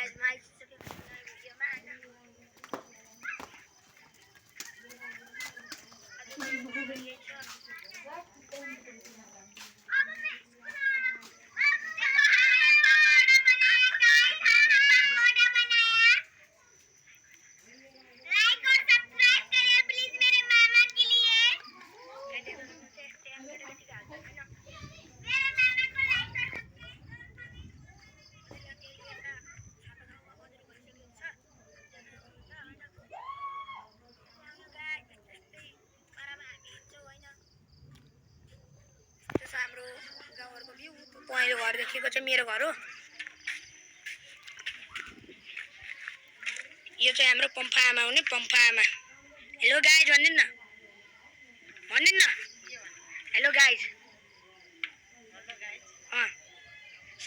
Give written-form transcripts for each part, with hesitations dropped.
guys म आइसकेको छु नयाँ भिडियोमा हैन हाम्रो गाउँहरुको भ्यू पहिलो घर देखेको चाहिँ मेरो घर हो यो चाहिँ हाम्रो पम्फा आमा हुने पम्फा आमा हेलो गाइज भनिदिनु न हेलो गाइज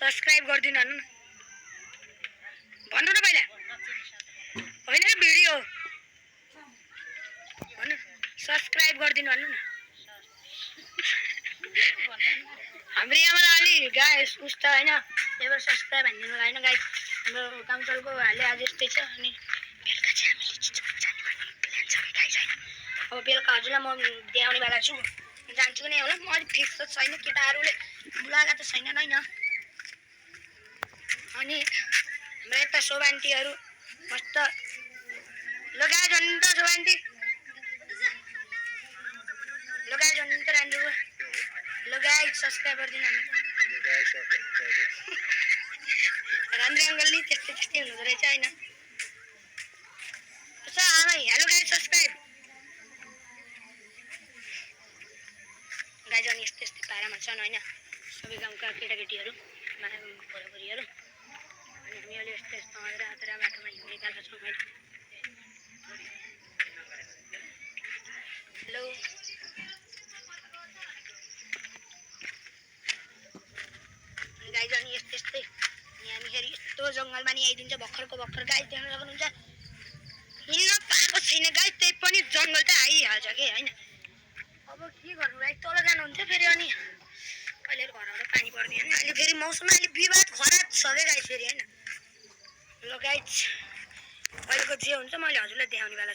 सब्स्क्राइब गरिदिनु भन्नु न भन्नु न पहिला होइन भिडियो भन्नु सब्स्क्राइब गरिदिनु भन्नु न हाम्रो आमालाई अलि गाइस उस्ता हैन एबर सब्स्क्राइब हान्दिनु हैन गाइस हाम्रो कामचलको हाले आज यस्तै छ अनि बेलुका चाहिँ हामीले चिचो जाने भन्ने प्लान छ गाइस हैन अब बेलुका हजुरलाई म देखाउने बेला छु जान्छु नि होला म अलि फिक्स त छैन केटाहरुले बुलाएका त छैनन् हैन अनि हाम्रो यता सोभान्टीहरु मस्त ल गाइस भन्नु त सोभान्टी ल गाइस भन्नु त रान्जु हेलो गाइस सब्स्क्राइब गरिदिनु हामी रान्द्रे अङ्कलले त्यस्तै हुनुहुँदो रहेछ हैन आमा हेलो गाइस सब्स्क्राइब गाइस अनि यस्तै पारामा छन् हैन सबै गाउँका केटाकेटीहरु छोराछोरीहरु अनि हामी अहिले यस्तै रातरा बाटोमा हिँडिरहेका छौं हैन हेलो गाइस अनि यस्तै यहाँ फेरि यस्तो जंगलमा नि आइदिन्छ भर्खरको भर्खर गाइस देख्न सक्नुहुन्छ हिँड्न पाएको छैन गाइस त्यही पनि जंगल त आइहाल्छ के हैन अब के गर्नु गाइस तल जानुहुन्छ फेरि अनि अहिले घरबाट पानी पर्दैन हैन अहिले फेरि मौसम अलि विवाद खराब छ के गाइस फेरि हैन ल गाइस अहिलेको जे हुन्छ मैले हजुरलाई देखाउने बेला